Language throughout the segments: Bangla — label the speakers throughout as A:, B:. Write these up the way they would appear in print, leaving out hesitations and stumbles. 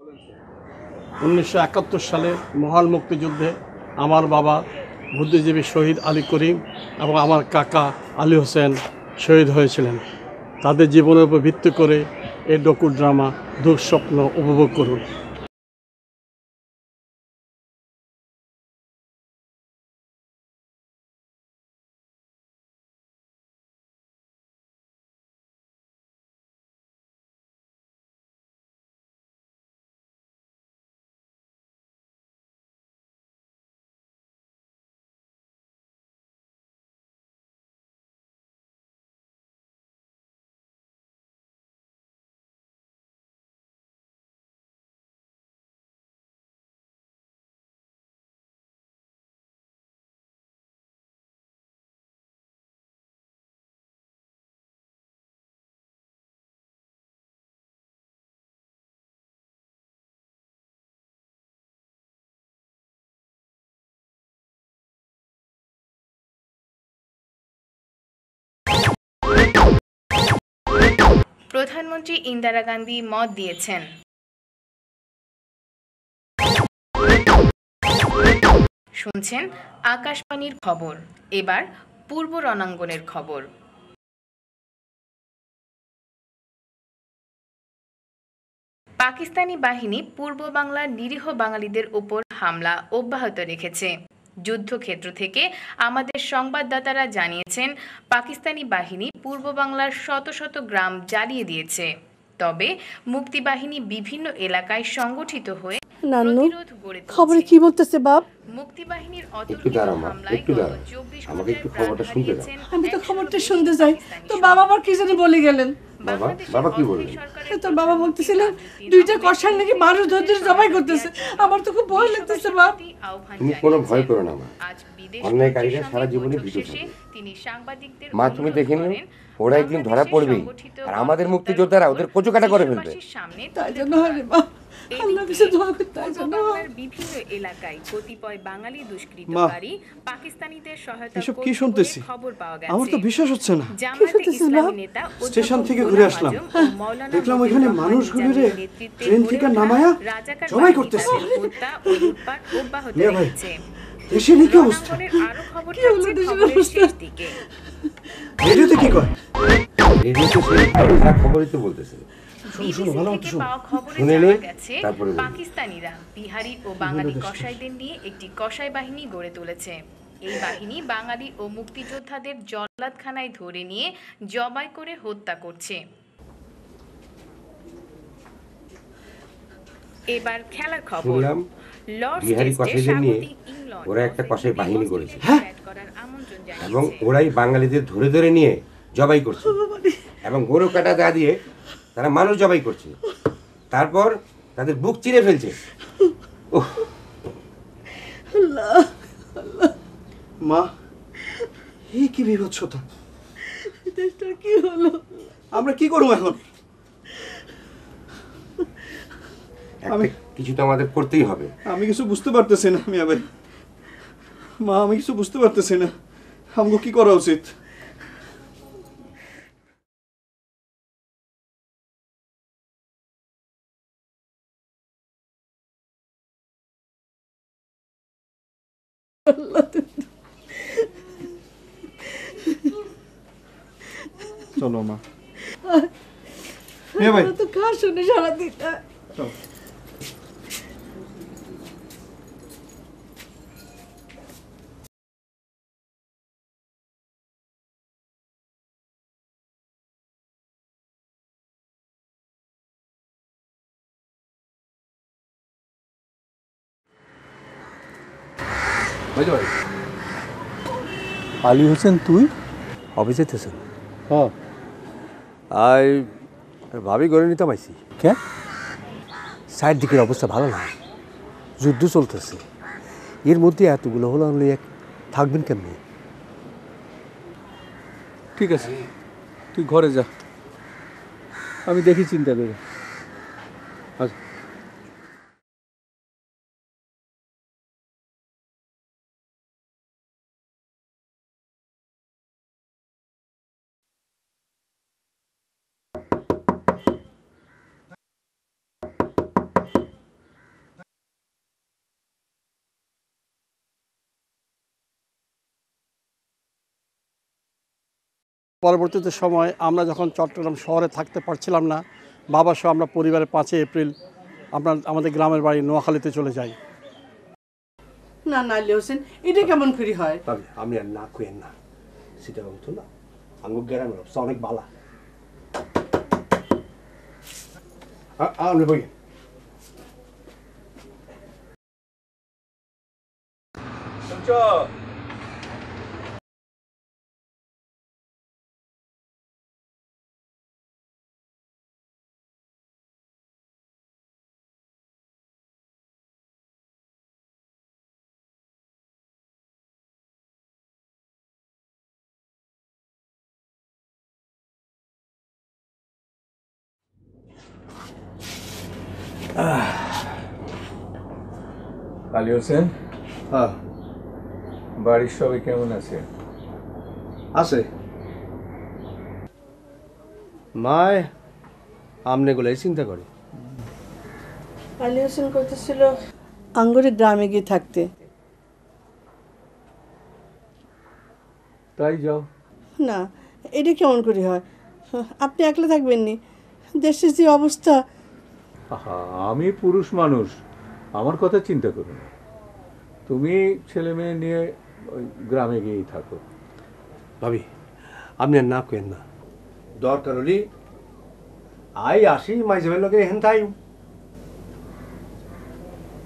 A: 1971 সালে মহান মুক্তিযুদ্ধে আমার বাবা বুদ্ধিজীবী শহীদ আলী করিম এবং আমার কাকা আলী হোসেন শহীদ হয়েছিলেন। তাদের জীবনের উপর ভিত্তি করে এই ডকু ড্রামা দুঃস্বপ্ন উপভোগ করুন।
B: প্রধানমন্ত্রী ইন্দিরা গান্ধী মত দিয়েছেন। শুনছেন আকাশবাণীর খবর। এবার পূর্ব রণাঙ্গনের খবর। পাকিস্তানি বাহিনী পূর্ব বাংলার নিরীহ বাঙালিদের উপর হামলা অব্যাহত রেখেছে। যুদ্ধক্ষেত্র থেকে আমাদের সংবাদদাতারা জানিয়েছেন, পাকিস্তানি বাহিনী পূর্ব বাংলার শত শত গ্রাম জ্বালিয়ে দিয়েছে। তবে মুক্তিবাহিনী বিভিন্ন এলাকায় সংগঠিত হয়ে প্রতিরোধ গড়ে তুলেছে।
C: খবরে কি বলতেছে বাপ?
B: মুক্তিবাহিনীর অতর্কিত হামলায় গত 24 ঘন্টায় প্রাণ হারিয়েছেন।
C: আমি তো খবরটা শুনতে চাই। তো বাবা আবার কি জানি বলে গেলেন?
D: বাবা কি বললেন?
C: তোর বাবা বলতেছিলেন দুইটা কষার নাকি মানুষ ধরে জবাই করতেছে। আমার তো খুব ভয় লাগতেছে বাপ।
D: তুমি কোনো ভয় করো না মা, অন্যায়কারীরা সারা জীবনে ভীত থাকে। মা তুমি দেখে নিও, ওরা একদিন ধরা পড়বেই, আর আমাদের মুক্তিযোদ্ধারা ওদের কচুকাটা করে ফেলবে।
C: তাই জন্য হয় মা, আল্লাহ কাছে দোয়া করি তাই জন্য।
B: বিভিন্ন এলাকায় কতিপয় বাঙালি দুষ্কৃতকারী পাকিস্তানিদের সহায়তা
A: এসব কি শুনতেছি?
B: খবর পাওয়া গেছে।
A: আমার তো বিশ্বাস হচ্ছে না।
B: জামায়াতে ইসলামী নেতা
A: স্টেশন থেকে ঘুরে আসলাম, দেখলাম ওইখানে মানুষগুলোরে ট্রেন থেকে নামায়া জবাই করতেছে। দেশের কি অবস্থা?
B: আরো খবর থাকছে খবরের শেষ দিকে।
A: রেডিওতে কি কয়?
D: রেডিওতে সেই খারাপ খবরই তো বলতেছে।
B: পাকিস্তানিরা বিহারি ও বাঙালি কসাইদের নিয়ে একটি কসাই বাহিনী গড়ে তুলেছে। এই বাহিনী বাঙালি ও মুক্তিযোদ্ধাদের জল্লাদখানায় ধরে নিয়ে জবাই করে হত্যা করছে। এবার খেলার খবর।
D: বিহারি কসাইদের নিয়ে ওরা একটা কসাই বাহিনী করেছে, এবং ওরাই বাঙালিদের ধরে ধরে নিয়ে জবাই করছে, এবং গরু কাটা দা দিয়ে তারা মানুষ জবাই করছে, তারপর তাদের বুক চিরে ফেলছে।
A: মা, এই কি বিভৎসতা!
C: দেশটা কি হলো?
A: আমরা কি করবো এখন?
D: কিছু তো আমাদের করতেই হবে।
A: আমি কিছু বুঝতে পারতেছি না মিয়া ভাই। মা, আমি কিছু বুঝতে পারতেছি না, আমাকে কি করা উচিত? চলো মা। মিয়া ভাই
C: তো কার শুনে সারাদিন।
A: চলো।
E: আলী হোসেন, তুই অফিসে যেতেছেন?
A: হ্যাঁ।
E: আই ভাবি গড়ে নিতাম আইসি। কে? সাইড দিকের অবস্থা ভালো না, যুদ্ধ চলতেছে, এর মধ্যে এতগুলো হলো আনলে থাকবেন কেমনি?
F: ঠিক আছে, তুই ঘরে যা, আমি দেখি চিন্তা করে। আচ্ছা।
A: পরবর্তীতে সময় আমরা যখন চট্টগ্রাম শহরে থাকতে পারছিলাম না, বাবা সহ আমরা পরিবারের 5 এপ্রিল আমরা আমাদের গ্রামের বাড়ি নোয়াখালীতে চলে যাই।
C: না না আলী হোসেন, এটা কেমন করে হয়?
E: ভাবি আমি আর না কইেন না, সেটা বলতো না আঙ্গুর গ্রামের অবস্থা অনেক বালা। আপনি বই
F: আলী হোসেন,
E: হ্যাঁ
F: বাড়ির সবাই কেমন আছে?
E: আছে মায় আমনে গুলাই চিন্তা করে।
C: আলী হোসেন করতেছিল আঙ্গুরের গ্রামে গিয়ে থাকতে।
F: তাই যাও।
C: না, এটা কেমন করে হয়? আপনি একলা থাকবেন নি? দেশের যে অবস্থা।
F: আহা, আমি পুরুষ মানুষ, আমার কথা চিন্তা করো না। তুমি ছেলে মেয়ে নিয়ে ওই গ্রামে গিয়েই থাকো।
E: ভাবি আপনি আর না কইেন না, দরকার হলি আই আসি মাইজবের লোকে হেন তাই।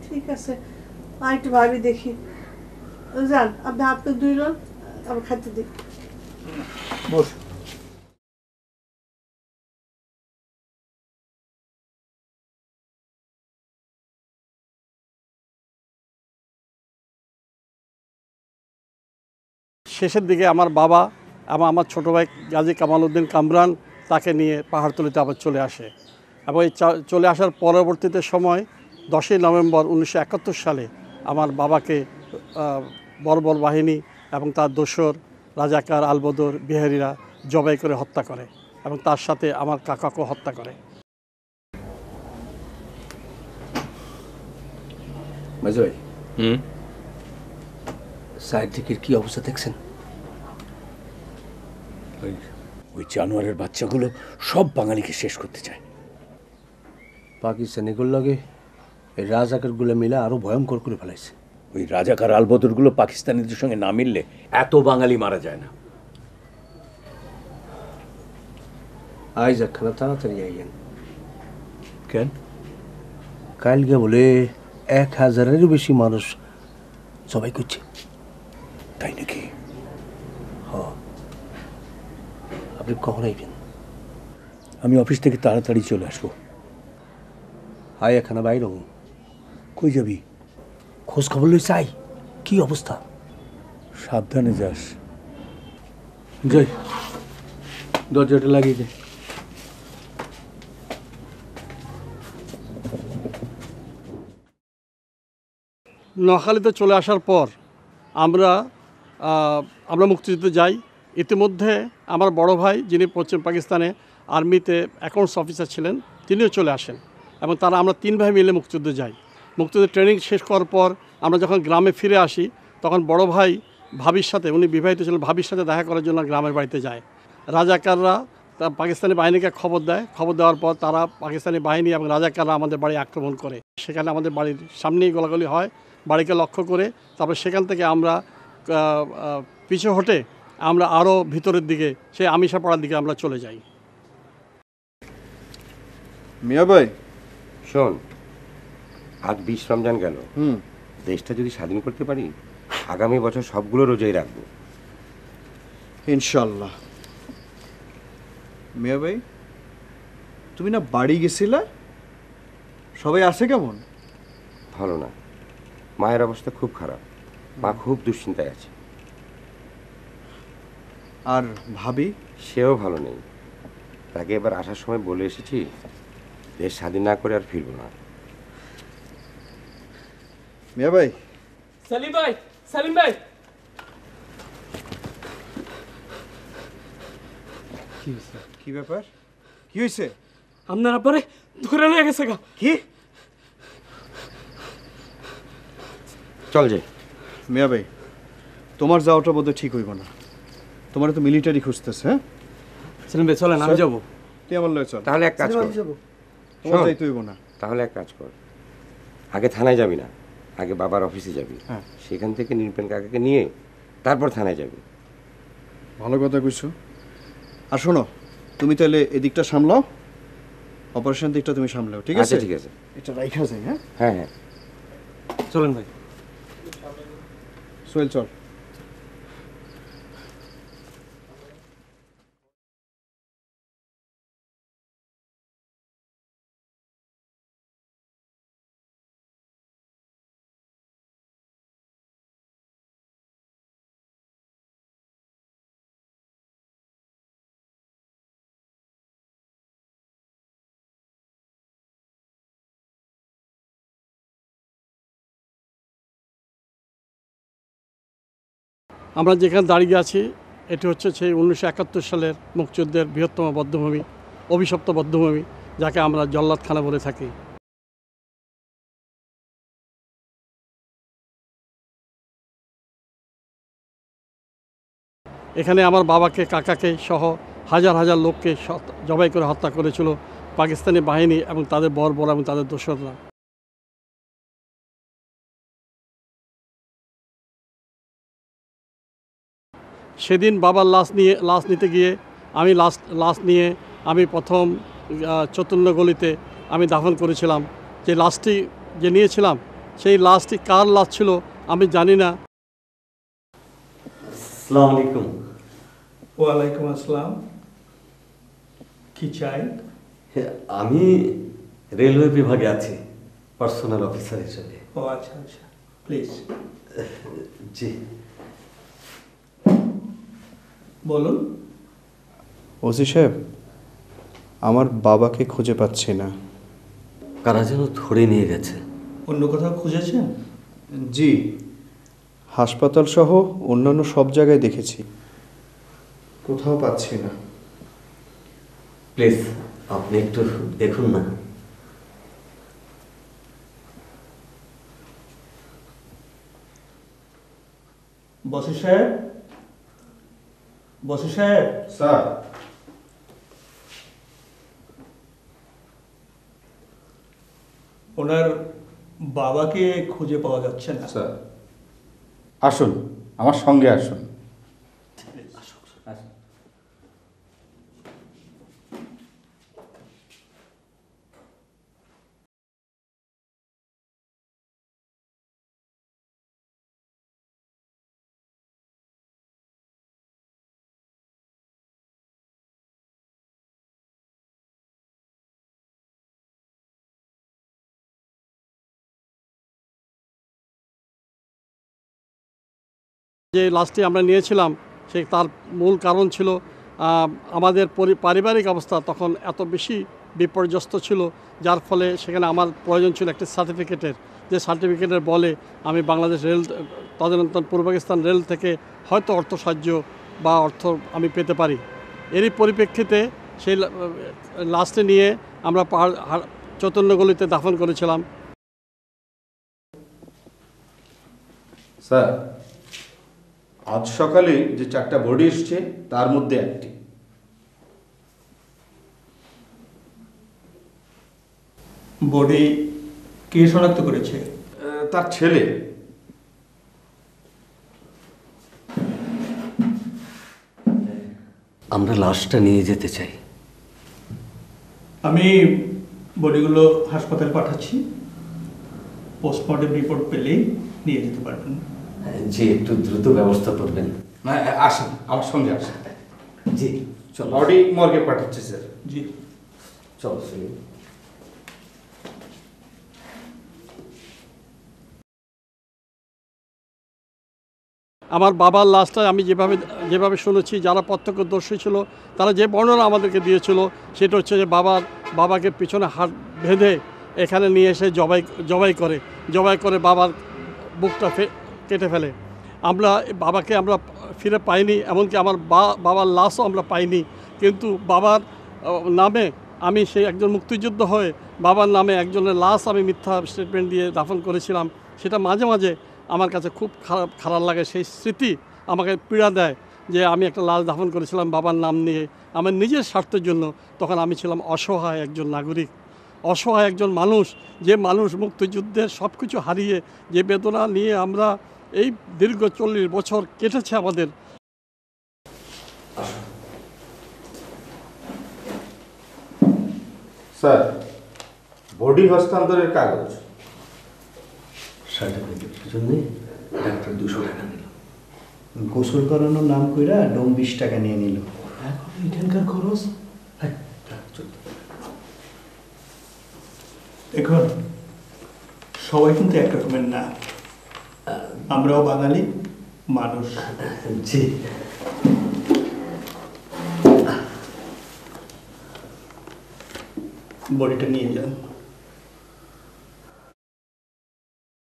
C: ঠিক আছে, আমি একটু ভাবি দেখি। যান, আপনি হাত তো ধুইলেন, আবার খাইতে দিই।
F: বস।
A: শেষের দিকে আমার বাবা এবং আমার ছোটো ভাই গাজী কামাল উদ্দিন কামরান তাকে নিয়ে পাহাড়তলিতে আবার চলে আসে। এবং এই চলে আসার পরবর্তীতে সময় 10ই নভেম্বর 1971 সালে আমার বাবাকে বর্বর বাহিনী এবং তার দোসর রাজাকার আলবদর বিহারীরা জবাই করে হত্যা করে এবং তার সাথে আমার কাকাকেও হত্যা করে।
E: মাইজ ভাই, সাইড দিকের কি অবস্থা দেখছেন?
G: ওই জানোয়ারের বাচ্চাগুলো সব বাঙালিকে শেষ করতে চায়।
E: পাকিস্তানিগুলো লাগে এই রাজাকারগুলো মিলে আরো ভয়ঙ্কর করে ফেলাইছে।
G: ওই রাজাকার আলবদরগুলো পাকিস্তানিদের সঙ্গে না মিললে এত বাঙালি মারা যায় না।
E: আইজ একখানা তাড়াতাড়ি আইয়েন।
G: কেন?
E: কালকে বলে 1000-এরও বেশি মানুষ সবাই করছে।
G: তাই নাকি?
E: আপনি কখন আইবেন?
G: আমি অফিস থেকে তাড়াতাড়ি চলে আসবো।
E: আই একখানা বাইর হবো।
G: কই যাবি?
E: খোঁজ খবর লই চাই, কি অবস্থা।
G: সাবধানে যাস।
E: যাই, দরজাটা লাগিয়ে দে।
A: নোয়াখালীতে চলে আসার পর আমরা মুক্তিযুদ্ধে যাই। ইতিমধ্যে আমার বড় ভাই, যিনি পশ্চিম পাকিস্তানে আর্মিতে অ্যাকাউন্টস অফিসার ছিলেন, তিনিও চলে আসেন এবং আমরা 3 ভাই মিলে মুক্তিযুদ্ধে যাই। মুক্তিযুদ্ধের ট্রেনিং শেষ করার পর আমরা যখন গ্রামে ফিরে আসি, তখন বড় ভাই ভাবির সাথে, উনি বিবাহিত ছিলেন, ভাবির সাথে দেখা করার জন্য গ্রামের বাড়িতে যায়। রাজাকাররা পাকিস্তানি বাহিনীকে খবর দেয়। খবর দেওয়ার পর তারা পাকিস্তানি বাহিনী এবং রাজাকাররা আমাদের বাড়ি আক্রমণ করে। সেখানে আমাদের বাড়ির সামনেই গোলাগুলি হয়। বাড়িকে লক্ষ্য করে তারপর সেখান থেকে আমরা পিছু হটে আমরা আরও ভিতরের দিকে, সেই আমিষাপাড়ার দিকে আমরা চলে যাই।
H: মিয়া ভাই
D: শোন, আজ 20 রমজান গেল। দেশটা যদি স্বাধীন করতে পারি, আগামী বছর সবগুলো রোজাই রাখবো
H: ইনশাল্লাহ। মিয়া ভাই, তুমি না বাড়ি গেছিলা? সবাই আছে কেমন?
D: ভালো না, মায়ের অবস্থা খুব খারাপ। মা খুব দুশ্চিন্তায় আছে।
H: আর ভাবি?
D: সেও ভালো নেই। তাকে এবার আসার সময় বলে এসেছি, দেশ স্বাধীন না করে আর ফিরবো না।
H: মিয়া ভাই।
I: সালিম ভাই, সালিম ভাই।
H: কি হয়েছে? কি ব্যাপার? কি হয়েছে?
I: আপনার আব্বারে ধরে নিয়ে গেছে গা।
H: কি?
D: চল যে।
H: মিয়া ভাই, তোমার যাওয়াটা বোধহয় ঠিক হইব না। তোমার তো মিলিটারি খুঁজতেছে। হ্যাঁ,
E: সেলিম ভাই চলেন আমি যাবো।
H: তুই আমার লয়ে চল।
D: তাহলে এক কাজ কর,
H: তোমার
D: শোন।
H: যাইতে হইব না।
D: তাহলে এক কাজ কর, আগে থানায় যাবি না, আগে বাবার অফিসে যাবি,
H: হ্যাঁ।
D: সেখান থেকে নির্পেন কাকাকে নিয়ে তারপর থানায় যাবি।
H: ভালো কথা কইছো। আর শোনো, তুমি তাহলে এদিকটা সামলাও, অপারেশন দিকটা তুমি সামলাও, ঠিক আছে?
D: আচ্ছা ঠিক আছে।
H: এটা রাইখা যাই। হ্যাঁ
D: হ্যাঁ হ্যাঁ
E: চলেন ভাই।
H: সোহেল চল।
A: আমরা যেখানে দাঁড়িয়ে আছি এটি হচ্ছে সেই 1971 সালের মুক্তিযুদ্ধের বৃহত্তম বধ্যভূমি, অভিশপ্ত বধ্যভূমি, যাকে আমরা জল্লাদখানা বলে থাকি। এখানে আমার বাবাকে, কাকাকে সহ হাজার হাজার লোককে জবাই করে হত্যা করেছিল পাকিস্তানি বাহিনী এবং তাদের বর্বর এবং তাদের দোসররা। সেদিন বাবার লাশ নিতে গিয়ে আমি লাশ নিয়ে আমি প্রথম চৈতন্য গলিতে আমি দাফন করেছিলাম। যে লাশটি যে নিয়েছিলাম সেই লাশটি কার লাশ ছিল আমি জানি না।
E: আসসালামু আলাইকুম।
J: ওয়ালাইকুম আসসালাম। কি চাই?
E: আমি রেলওয়ে বিভাগে আছি, পার্সোনাল অফিসার হিসেবে।
J: ও আচ্ছা আচ্ছা, প্লিজ
E: জি
J: বলুন।
H: ওসি সাহেব, আমার বাবাকে খুঁজে পাচ্ছি না।
E: কারা যেন ধরে নিয়ে গেছে।
J: অন্য কোথাও খুঁজেছেন?
H: জি, হাসপাতাল সহ অন্যান্য সব জায়গায় দেখেছি, কোথাও পাচ্ছি না।
E: প্লিজ আপনি একটু দেখুন না।
J: বসি সাহেব, বসি সাহেব।
H: স্যার,
J: ওনার বাবাকে খুঁজে পাওয়া যাচ্ছে না।
K: স্যার আসুন, আমার সঙ্গে আসুন।
A: যে লাশটি আমরা নিয়েছিলাম সে তার মূল কারণ ছিল আমাদের পারিবারিক অবস্থা তখন এত বেশি বিপর্যস্ত ছিল, যার ফলে সেখানে আমার প্রয়োজন ছিল একটি সার্টিফিকেটের, যে সার্টিফিকেটের বলে আমি বাংলাদেশ রেল তদানীন্তন পূর্ব পাকিস্তান রেল থেকে হয়তো অর্থ সাহায্য বা অর্থ আমি পেতে পারি। এরই পরিপ্রেক্ষিতে সেই লাশটি নিয়ে আমরা চৈতন্য গলিতে দাফন করেছিলাম।
K: স্যার, আজ সকালে যে 4টা বডি এসছে তার মধ্যে একটি।
J: বডি কে শনাক্ত করেছে?
K: তার ছেলে।
E: আমরা লাশটা নিয়ে যেতে চাই।
J: আমি বডিগুলো হাসপাতাল পাঠাচ্ছি, পোস্টমর্টেম রিপোর্ট পেলেই নিয়ে যেতে পারবেন।
E: জি একটু দ্রুত ব্যবস্থা করবেন।
K: আসেন, আমার সঙ্গে আসেন।
E: জি চলো।
K: বডি মর্গে পাঠাচ্ছি স্যার।
J: জি
E: চলো সেলিম।
A: আমার বাবার লাশটা আমি যেভাবে শুনেছি, যারা প্রত্যক্ষদর্শী ছিল তারা যে বর্ণনা আমাদেরকে দিয়েছিল সেটা হচ্ছে যে বাবাকে পিছনে হাত বেঁধে এখানে নিয়ে এসে জবাই করে বাবার বুকটা কেটে ফেলে। বাবাকে আমরা ফিরে পাইনি, এমনকি আমার বাবার লাশও আমরা পাইনি। কিন্তু বাবার নামে আমি সেই একজন মুক্তিযুদ্ধ হয়ে বাবার নামে একজনের লাশ আমি মিথ্যা স্টেটমেন্ট দিয়ে দাফন করেছিলাম। সেটা মাঝে মাঝে আমার কাছে খুব খারাপ লাগে। সেই স্মৃতি আমাকে পীড়া দেয় যে আমি একটা লাশ দাফন করেছিলাম বাবার নাম নিয়ে আমার নিজের স্বার্থের জন্য, তখন আমি ছিলাম অসহায় একজন নাগরিক, অসহায় একজন মানুষ, যে মানুষ মুক্তিযুদ্ধের সব কিছু হারিয়ে যে বেদনা নিয়ে আমরা এই দীর্ঘ 40 বছর কেটেছে আমাদের।
K: স্যার, বডি হস্তান্তরের কাগজ।
L: সার্টিফিকেটের জন্য ডাক্তার 200 টাকা নিল।
M: গোসল করানোর নাম কইরা ডোম 20 টাকা নিয়ে নিল।
L: এখন এখানকার খরচ।
J: দেখুন, সবাই কিন্তু একরকমের না, আমরাও বাঙালি মানুষ।
L: জি,
J: বডিটা নিয়ে যান।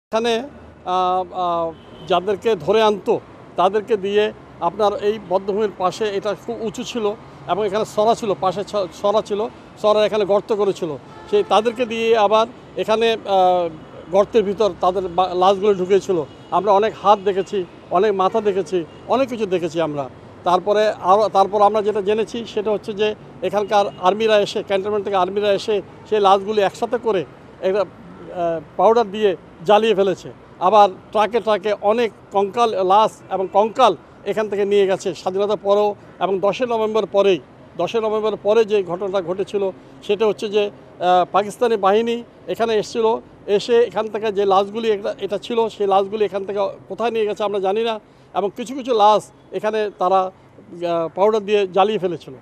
A: এখানে যাদেরকে ধরে আনতো তাদেরকে দিয়ে আপনার এই বদ্ধভূমির পাশে, এটা খুব উঁচু ছিল এবং এখানে সরা ছিল, পাশে সরা ছিল, সরার এখানে গর্ত করেছিল, সেই তাদেরকে দিয়ে আবার এখানে গর্তের ভিতর তাদের লাশগুলো ঢুকিয়েছিল। আমরা অনেক হাত দেখেছি, অনেক মাথা দেখেছি, অনেক কিছু দেখেছি আমরা। তারপর আমরা যেটা জেনেছি সেটা হচ্ছে যে এখানকার আর্মিরা এসে, ক্যান্টনমেন্ট থেকে আর্মিরা এসে সেই লাশগুলি একসাথে করে একটা পাউডার দিয়ে জ্বালিয়ে ফেলেছে। আবার ট্রাকে ট্রাকে অনেক কঙ্কাল লাশ এবং কঙ্কাল এখান থেকে নিয়ে গেছে স্বাধীনতার পরেও, এবং 10 নভেম্বর পরে যে ঘটনাটা ঘটেছিল সেটা হচ্ছে যে পাকিস্তানি বাহিনী এখানে এসেছিল, এসে এখান থেকে যে লাশগুলি এটা ছিল সেই লাশগুলি এখান থেকে কোথায় নিয়ে গেছে আমরা জানি না, এবং কিছু কিছু লাশ এখানে তারা পাউডার দিয়ে জ্বালিয়ে ফেলেছিল।